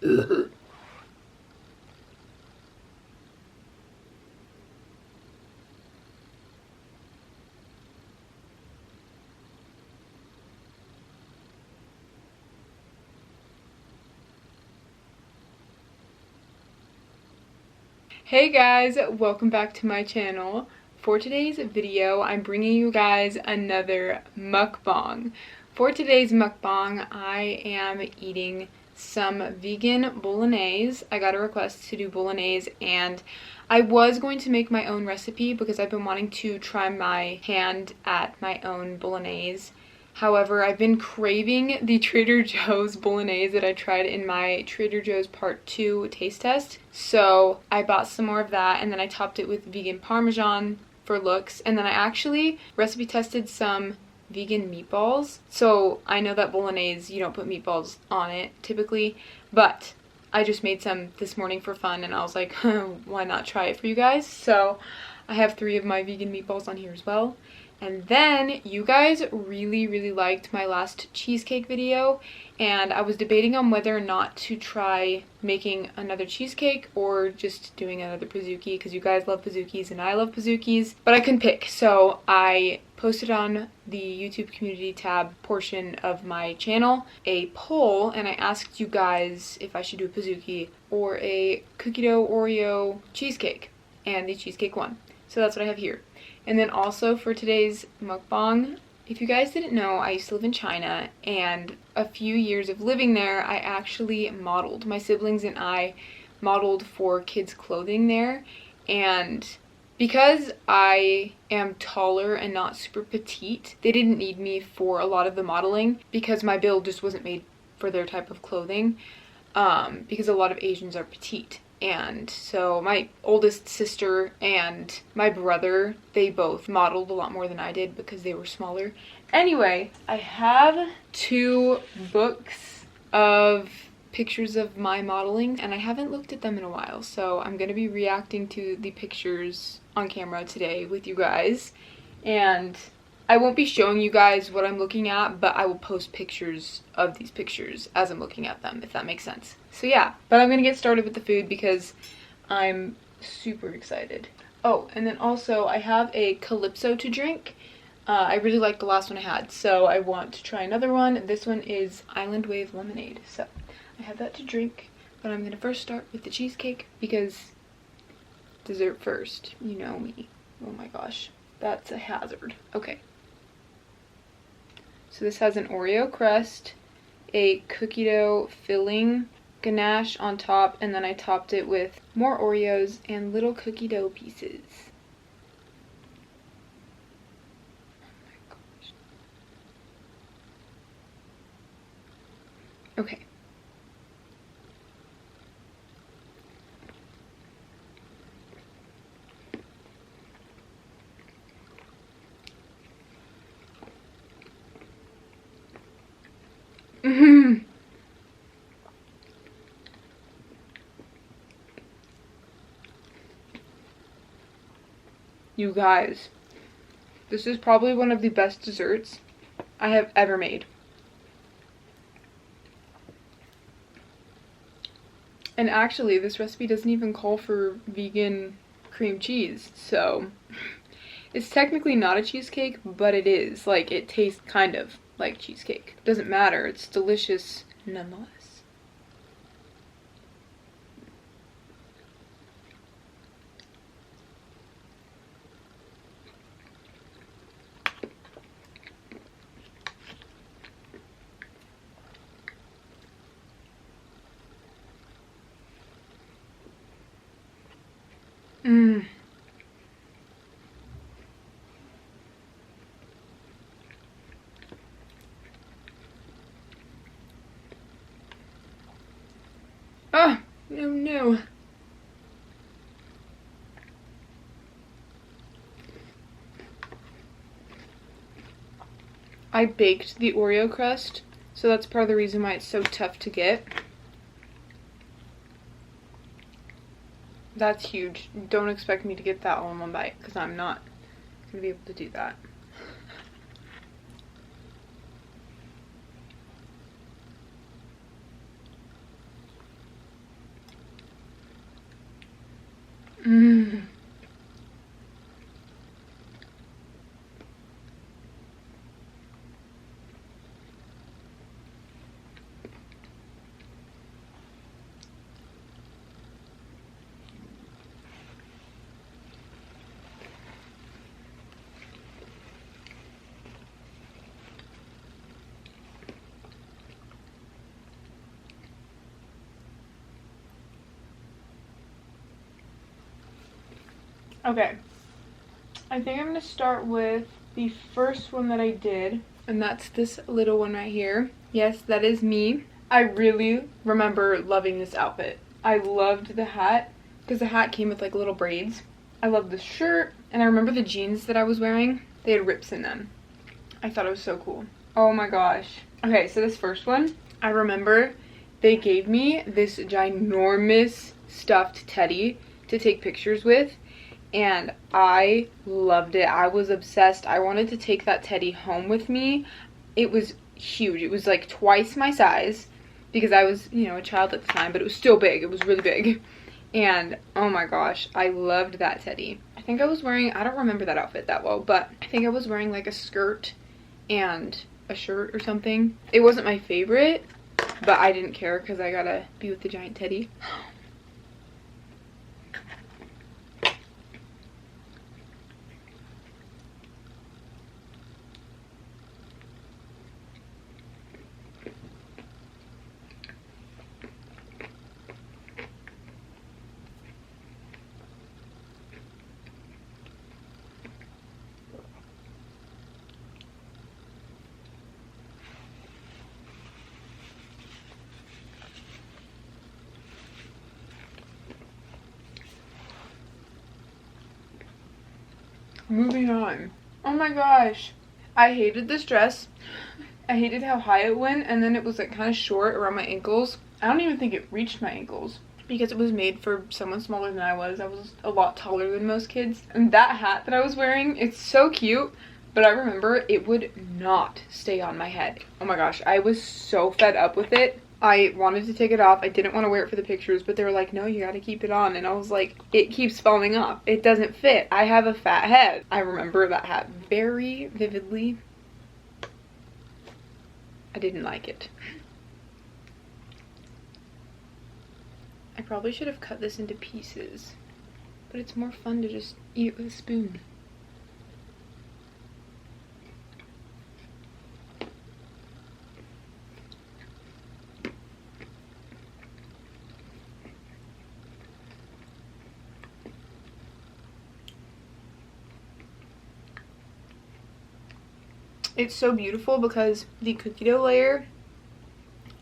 Hey guys, welcome back to my channel. For today's video, I'm bringing you guys another mukbang. For today's mukbang, I am eating some vegan bolognese. I got a request to do bolognese, and I was going to make my own recipe because I've been wanting to try my hand at my own bolognese. However, I've been craving the Trader Joe's bolognese that I tried in my Trader Joe's Part 2 taste test. So I bought some more of that, and then I topped it with vegan Parmesan for looks. And then I actually recipe tested some vegan meatballs. So I know that bolognese, you don't put meatballs on it typically, but I just made some this morning for fun, and I was like, why not try it for you guys? So I have 3 of my vegan meatballs on here as well. And then you guys really liked my last cheesecake video, and I was debating on whether or not to try making another cheesecake or just doing another pizookie, because you guys love pizookies and I love pizookies, but I couldn't pick. So I posted on the YouTube community tab portion of my channel a poll, and I asked you guys if I should do a pizookie or a cookie dough Oreo cheesecake, and the cheesecake won. So that's what I have here. And then also for today's mukbang, if you guys didn't know, I used to live in China, and a few years of living there, I actually modeled. My siblings and I modeled for kids' clothing there, and because I am taller and not super petite, they didn't need me for a lot of the modeling because my build just wasn't made for their type of clothing, because a lot of Asians are petite. And so my oldest sister and my brother, they both modeled a lot more than I did because they were smaller. Anyway, I have 2 books of pictures of my modeling, and I haven't looked at them in a while, so I'm going to be reacting to the pictures on camera today with you guys. And I won't be showing you guys what I'm looking at, but I will post pictures of these pictures as I'm looking at them, if that makes sense. So yeah, but I'm gonna get started with the food because I'm super excited. Oh, and then also I have a Calypso to drink. I really liked the last one I had, so I want to try another one. This one is Island Wave Lemonade. So I have that to drink, but I'm gonna first start with the cheesecake because dessert first, you know me. Oh my gosh, that's a hazard. Okay. So this has an Oreo crust, a cookie dough filling, ganache on top, and then I topped it with more Oreos and little cookie dough pieces. Oh my gosh. Okay. You guys, this is probably one of the best desserts I have ever made. And actually, this recipe doesn't even call for vegan cream cheese, so it's technically not a cheesecake, but it is. Like, it tastes kind of like cheesecake. Doesn't matter, it's delicious nonetheless. Oh, no. I baked the Oreo crust, so that's part of the reason why it's so tough to get. That's huge. Don't expect me to get that all in one bite, because I'm not going to be able to do that. Okay, I think I'm gonna start with the first one that I did, and that's this little one right here. Yes, that is me. I really remember loving this outfit. I loved the hat because the hat came with like little braids. I loved the shirt, and I remember the jeans that I was wearing. They had rips in them. I thought it was so cool. Oh my gosh. Okay, so this first one, I remember they gave me this ginormous stuffed teddy to take pictures with, and I loved it. I was obsessed. I wanted to take that teddy home with me. It was huge. It was like twice my size because I was, you know, a child at the time, but it was still big. It was really big. And oh my gosh, I loved that teddy. I think I was wearing, I don't remember that outfit that well, but I think I was wearing like a skirt and a shirt or something. It wasn't my favorite, but I didn't care because I gotta be with the giant teddy. Moving on. Oh my gosh. I hated this dress. I hated how high it went, and then it was like kind of short around my ankles. I don't even think it reached my ankles because it was made for someone smaller than I was. I was a lot taller than most kids. And that hat that I was wearing, it's so cute, but I remember it would not stay on my head. Oh my gosh, I was so fed up with it. I wanted to take it off. I didn't want to wear it for the pictures, but they were like, no, you gotta keep it on. And I was like, it keeps falling off. It doesn't fit. I have a fat head. I remember that hat very vividly. I didn't like it. I probably should have cut this into pieces, but it's more fun to just eat with a spoon. It's so beautiful because the cookie dough layer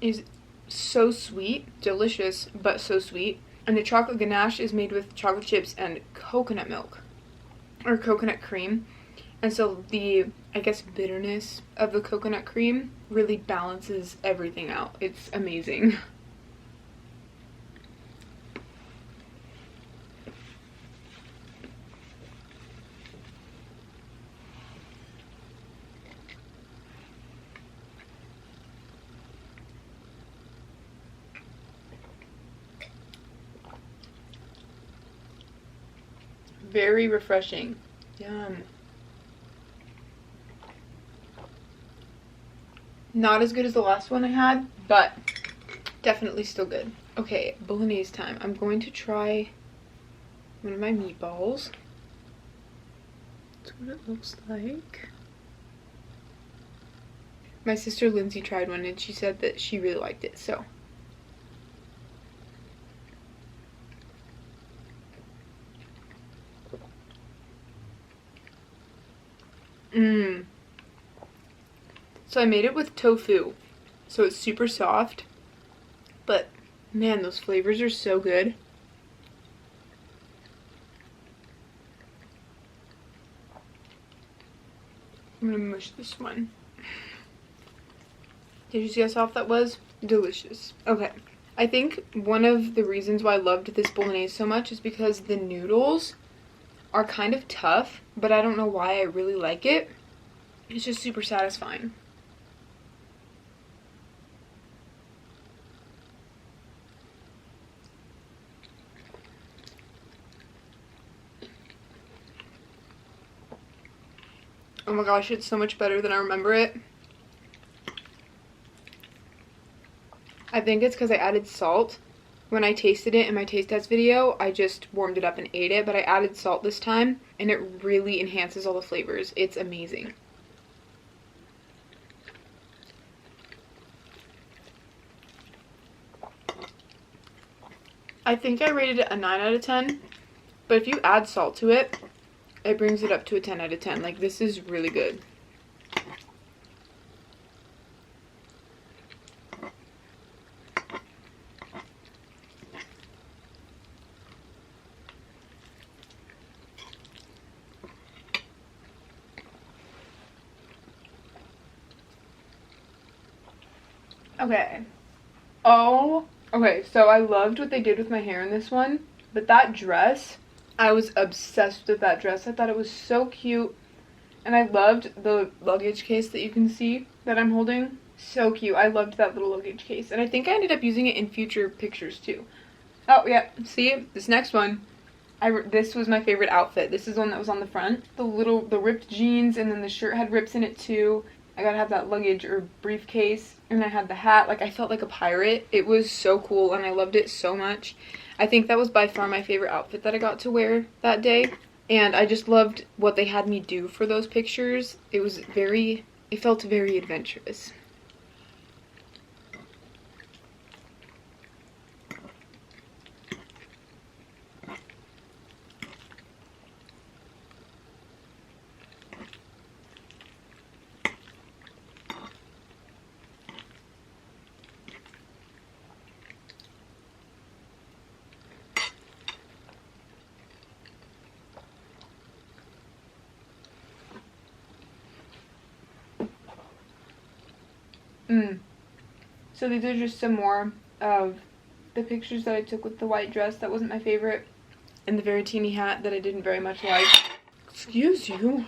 is so sweet, delicious, but so sweet. And the chocolate ganache is made with chocolate chips and coconut milk, or coconut cream. And so the, I guess, bitterness of the coconut cream really balances everything out. It's amazing. Very refreshing. Yum. Not as good as the last one I had, but definitely still good. Okay, Bolognese time. I'm going to try one of my meatballs. That's what it looks like. My sister Lindsay tried one and she said that she really liked it, so. So I made it with tofu, so it's super soft, but man, those flavors are so good. I'm gonna mush this one. Did you see how soft that was? Delicious. Okay, I think one of the reasons why I loved this bolognese so much is because the noodles are kind of tough, but I don't know why I really like it. It's just super satisfying. Oh my gosh, it's so much better than I remember it. I think it's because I added salt. When I tasted it in my taste test video, I just warmed it up and ate it, but I added salt this time, and it really enhances all the flavors. It's amazing. I think I rated it a 9 out of 10, But if you add salt to it, it brings it up to a 10 out of 10. Like, this is really good. Okay. Oh, okay, so I loved what they did with my hair in this one, but that dress, I was obsessed with that dress. I thought it was so cute, and I loved the luggage case that you can see that I'm holding. So cute. I loved that little luggage case, and I think I ended up using it in future pictures too. Oh, yeah, see, this next one, this was my favorite outfit. This is the one that was on the front. The ripped jeans, and then the shirt had rips in it too. I gotta have that luggage or briefcase, and I had the hat. Like, I felt like a pirate. It was so cool, and I loved it so much. I think that was by far my favorite outfit that I got to wear that day, and I just loved what they had me do for those pictures. It felt very adventurous. So these are just some more of the pictures that I took with the white dress that wasn't my favorite, and the very teeny hat that I didn't very much like. Excuse you.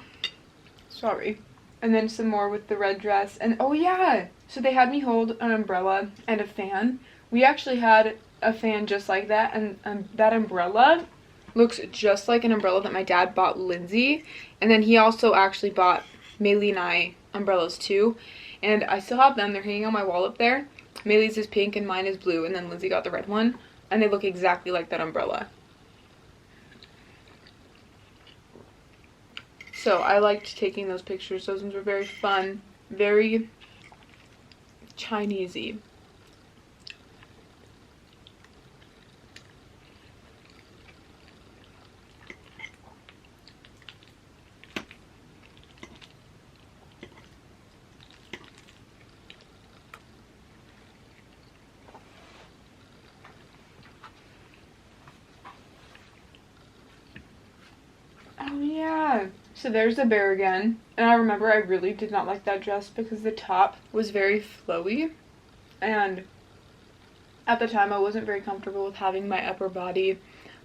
Sorry. And then some more with the red dress. And oh yeah! So they had me hold an umbrella and a fan. We actually had a fan just like that, and that umbrella looks just like an umbrella that my dad bought Lindsay. And then he also actually bought Maylee and I umbrellas too. And I still have them. They're hanging on my wall up there. Maylee's is pink and mine is blue, and then Lindsay got the red one. And they look exactly like that umbrella. So I liked taking those pictures. Those ones were very fun. Very Chinese-y. Oh yeah. So there's the bear again. And I remember I really did not like that dress because the top was very flowy. And at the time I wasn't very comfortable with having my upper body,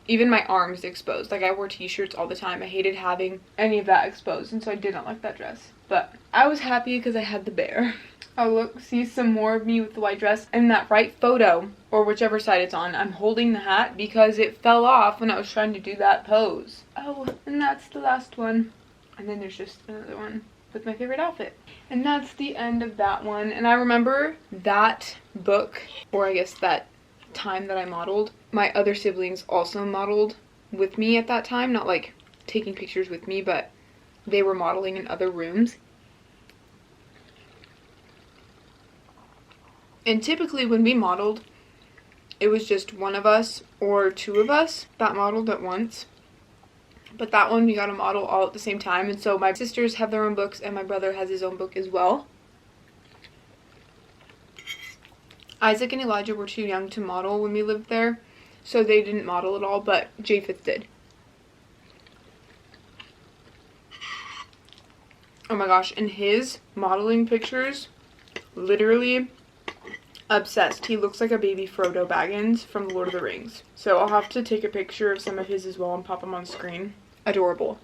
even my arms exposed. Like, I wore t-shirts all the time. I hated having any of that exposed, and so I did not like that dress. But I was happy because I had the bear. Oh look, see some more of me with the white dress. And that right photo, or whichever side it's on, I'm holding the hat because it fell off when I was trying to do that pose. Oh, and that's the last one. And then there's just another one with my favorite outfit. And that's the end of that one. And I remember that book, or I guess that time that I modeled, my other siblings also modeled with me at that time. Not like taking pictures with me, but they were modeling in other rooms. And typically when we modeled, it was just one of us or two of us that modeled at once. But that one we got to model all at the same time. And so my sisters have their own books and my brother has his own book as well. Isaac and Elijah were too young to model when we lived there, so they didn't model at all, but Japheth did. Oh my gosh, and his modeling pictures, literally obsessed. He looks like a baby Frodo Baggins from Lord of the Rings. So I'll have to take a picture of some of his as well and pop them on screen. Adorable.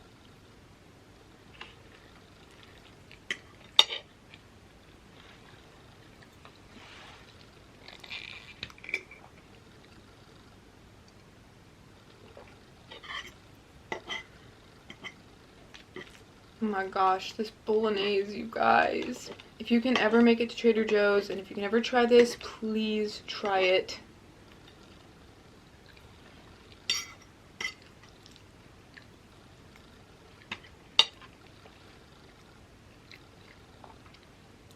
Oh my gosh, this Bolognese, you guys. If you can ever make it to Trader Joe's, and if you can ever try this, please try it.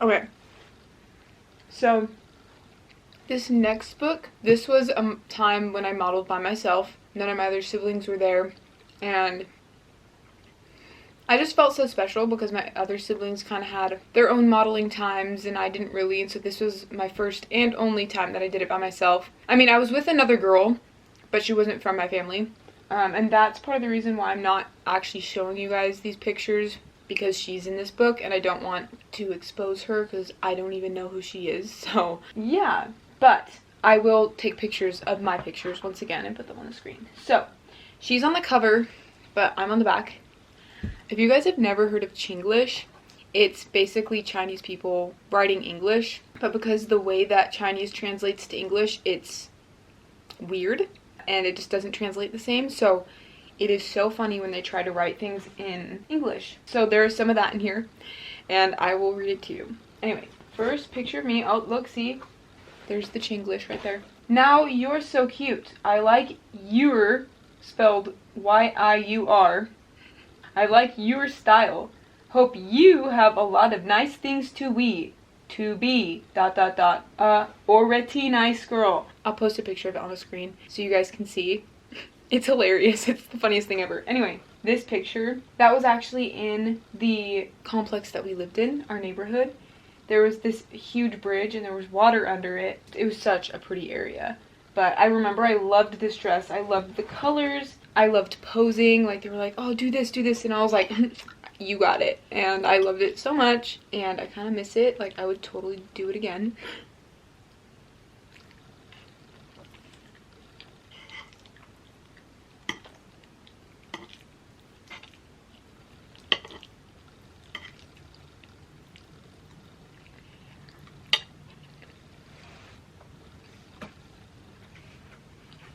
Okay, so this next book, this was a time when I modeled by myself. None of my other siblings were there. And I just felt so special because my other siblings kind of had their own modeling times and I didn't really, and so this was my first and only time that I did it by myself. I mean, I was with another girl, but she wasn't from my family. And that's part of the reason why I'm not actually showing you guys these pictures, because she's in this book and I don't want to expose her because I don't even know who she is. So yeah, but I will take pictures of my pictures once again and put them on the screen. So she's on the cover, but I'm on the back. If you guys have never heard of Chinglish, it's basically Chinese people writing English, but because the way that Chinese translates to English, it's weird and it just doesn't translate the same. So it is so funny when they try to write things in English. So there is some of that in here and I will read it to you. Anyway, first picture of me. Oh, look, see? There's the Chinglish right there. Now you're so cute. I like your, spelled Y-I-U-R. I like your style. Hope you have a lot of nice things to be, already nice girl. I'll post a picture of it on the screen so you guys can see. It's hilarious. It's the funniest thing ever. Anyway, this picture, that was actually in the complex that we lived in, our neighborhood. There was this huge bridge and there was water under it. It was such a pretty area. But I remember I loved this dress. I loved the colors. I loved posing. Like, they were like, oh, do this. And I was like, you got it. And I loved it so much. And I kind of miss it. Like, I would totally do it again.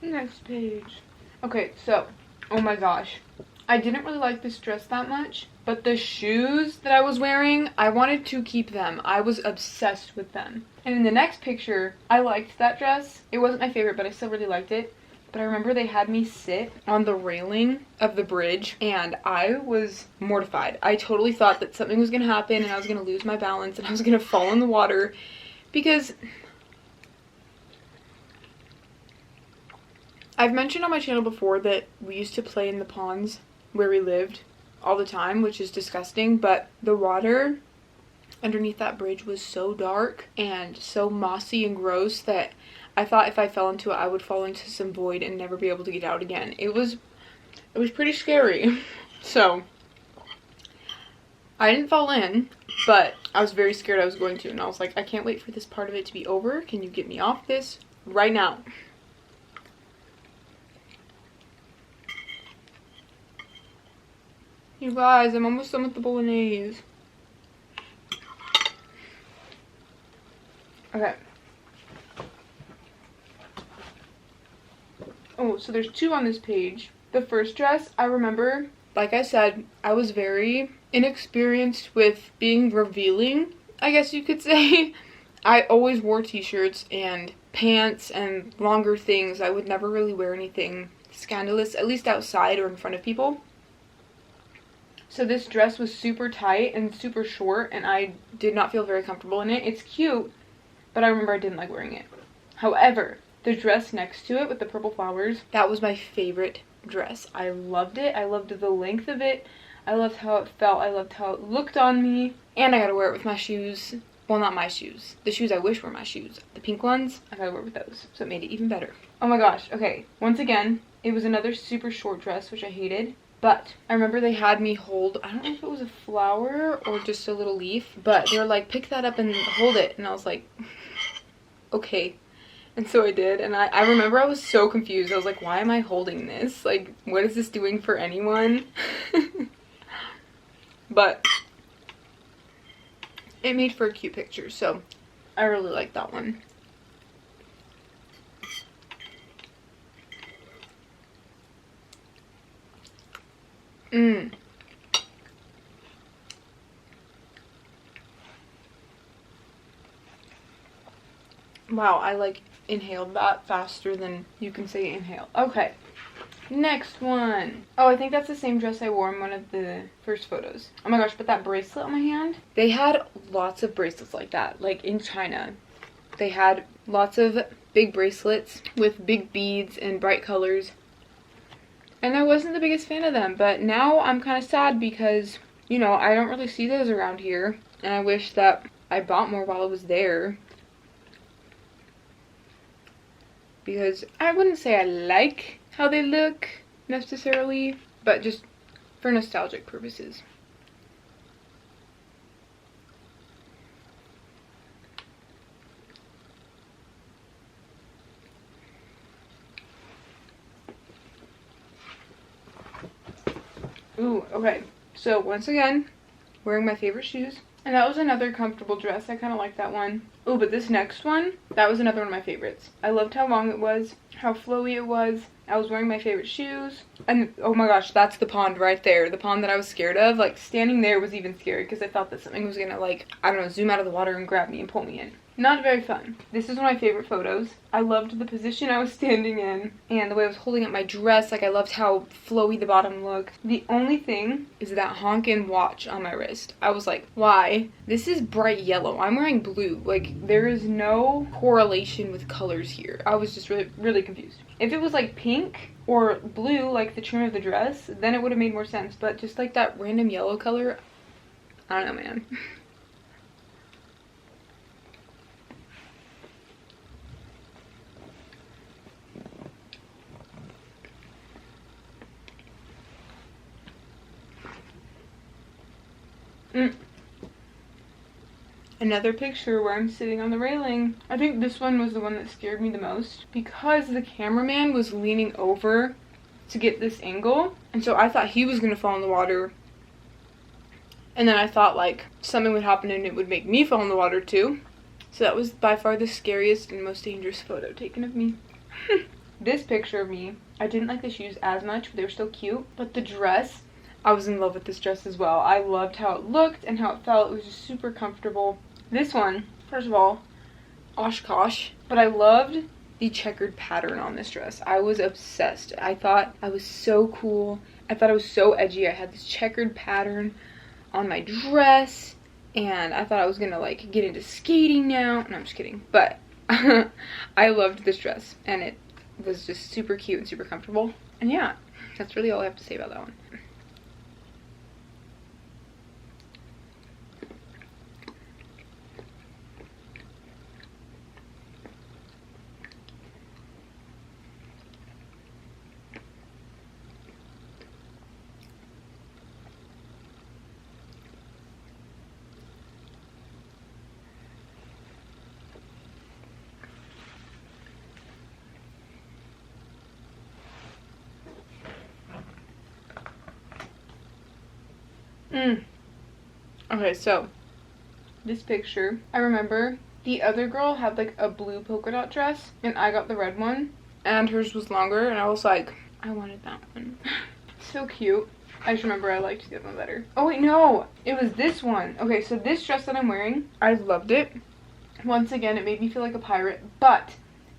Next page. Okay, so, oh my gosh. I didn't really like this dress that much, but the shoes that I was wearing, I wanted to keep them. I was obsessed with them. And in the next picture, I liked that dress. It wasn't my favorite, but I still really liked it. But I remember they had me sit on the railing of the bridge, and I was mortified. I totally thought that something was going to happen, and I was going to lose my balance, and I was going to fall in the water, because I've mentioned on my channel before that we used to play in the ponds where we lived all the time, which is disgusting, but the water underneath that bridge was so dark and so mossy and gross that I thought if I fell into it, I would fall into some void and never be able to get out again. It was pretty scary. So I didn't fall in, but I was very scared I was going to, and I was like, I can't wait for this part of it to be over. Can you get me off this right now? You guys, I'm almost done with the Bolognese. Okay. Oh, so there's two on this page. The first dress, I remember, like I said, I was very inexperienced with being revealing, I guess you could say. I always wore t-shirts and pants and longer things. I would never really wear anything scandalous, at least outside or in front of people. So this dress was super tight and super short, and I did not feel very comfortable in it. It's cute, but I remember I didn't like wearing it. However, the dress next to it with the purple flowers, that was my favorite dress. I loved it. I loved the length of it. I loved how it felt. I loved how it looked on me. And I gotta wear it with my shoes. Well, not my shoes. The shoes I wish were my shoes. The pink ones, I gotta wear with those. So it made it even better. Oh my gosh. Okay. Once again, it was another super short dress, which I hated. But I remember they had me hold, I don't know if it was a flower or just a little leaf, but they were like, pick that up and hold it. And I was like, okay. And so I did. And I remember I was so confused. I was like, why am I holding this? Like, what is this doing for anyone? But it made for a cute picture. So I really like that one. Wow, I like inhaled that faster than you can say inhale. Okay, next one. Oh, I think that's the same dress I wore in one of the first photos. Oh my gosh, but that bracelet on my hand, they had lots of bracelets like that. Like in China, they had lots of big bracelets with big beads and bright colors. And I wasn't the biggest fan of them, but now I'm kind of sad because, you know, I don't really see those around here. And I wish that I bought more while I was there. Because I wouldn't say I like how they look necessarily, but just for nostalgic purposes. Ooh, okay. So once again, wearing my favorite shoes. And that was another comfortable dress. I kind of like that one. Oh, but this next one, that was another one of my favorites. I loved how long it was, how flowy it was. I was wearing my favorite shoes. And oh my gosh, that's the pond right there. The pond that I was scared of. Like, standing there was even scary because I thought that something was gonna, like, I don't know, zoom out of the water and grab me and pull me in. Not very fun. This is one of my favorite photos. I loved the position I was standing in and the way I was holding up my dress. Like, I loved how flowy the bottom looked. The only thing is that honkin' watch on my wrist. I was like, why? This is bright yellow. I'm wearing blue. Like, there is no correlation with colors here. I was just really confused. If it was like pink or blue, like the trim of the dress, then it would have made more sense. But just like that random yellow color, I don't know, man. Another picture where I'm sitting on the railing. I think this one was the one that scared me the most because the cameraman was leaning over to get this angle, and so I thought he was gonna fall in the water, and then I thought like something would happen and it would make me fall in the water too. So that was by far the scariest and most dangerous photo taken of me. This picture of me, I didn't like the shoes as much, but they were still cute, but the dress, I was in love with this dress as well. I loved how it looked and how it felt. It was just super comfortable. This one, first of all, Oshkosh, but I loved the checkered pattern on this dress. I was obsessed. I thought I was so cool. I thought I was so edgy. I had this checkered pattern on my dress, and I thought I was gonna like get into skating now. No, I'm just kidding. But I loved this dress, and it was just super cute and super comfortable. And yeah, that's really all I have to say about that one. Okay, so this picture, I remember the other girl had like a blue polka dot dress and I got the red one, and hers was longer, and I was like, I wanted that one. So cute. I just remember I liked the other one better. Oh wait, no, it was this one. Okay, so this dress that I'm wearing, I loved it. Once again, it made me feel like a pirate, but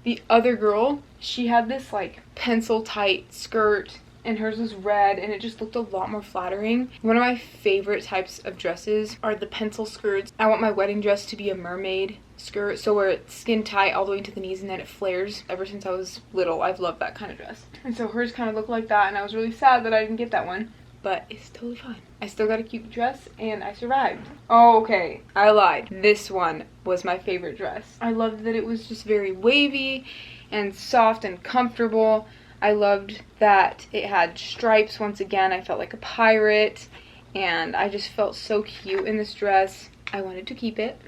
the other girl, she had this like pencil tight skirt, and hers was red, and it just looked a lot more flattering. One of my favorite types of dresses are the pencil skirts. I want my wedding dress to be a mermaid skirt, so where it's skin tight all the way to the knees and then it flares. Ever since I was little, I've loved that kind of dress. And so hers kind of looked like that, and I was really sad that I didn't get that one. But it's totally fine. I still got a cute dress, and I survived. Oh, okay, I lied. This one was my favorite dress. I loved that it was just very wavy and soft and comfortable. I loved that it had stripes once again. I felt like a pirate, and I just felt so cute in this dress. I wanted to keep it,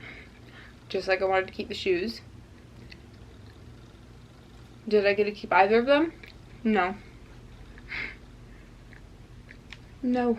just like I wanted to keep the shoes. Did I get to keep either of them? No. No.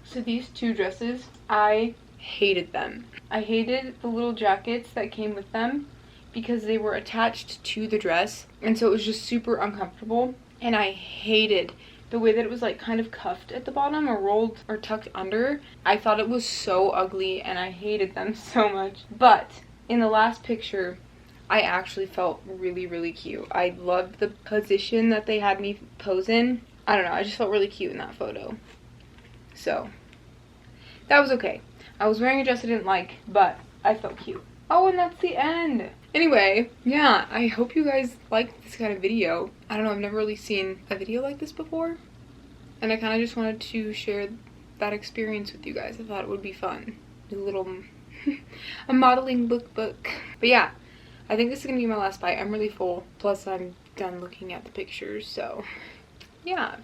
So these two dresses, I hated them. I hated the little jackets that came with them because they were attached to the dress, and so it was just super uncomfortable. And I hated the way that it was like kind of cuffed at the bottom or rolled or tucked under. I thought it was so ugly, and I hated them so much. But in the last picture, I actually felt really cute. I loved the position that they had me pose in. I don't know, I just felt really cute in that photo. So, that was okay. I was wearing a dress I didn't like, but I felt cute. Oh, and that's the end. Anyway, yeah, I hope you guys like this kind of video. I don't know, I've never really seen a video like this before. And I kind of just wanted to share that experience with you guys. I thought it would be fun. A little, a modeling lookbook. But yeah, I think this is gonna be my last bite. I'm really full. Plus I'm done looking at the pictures, so yeah.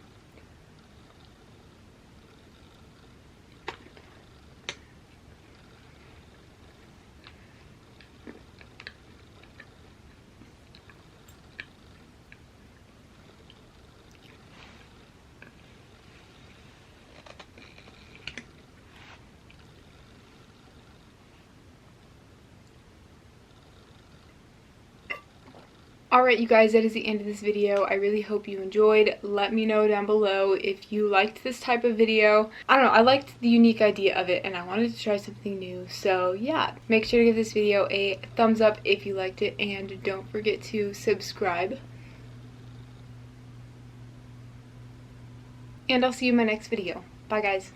Alright you guys, that is the end of this video. I really hope you enjoyed. Let me know down below if you liked this type of video. I don't know, I liked the unique idea of it and I wanted to try something new. So yeah, make sure to give this video a thumbs up if you liked it and don't forget to subscribe. And I'll see you in my next video. Bye guys.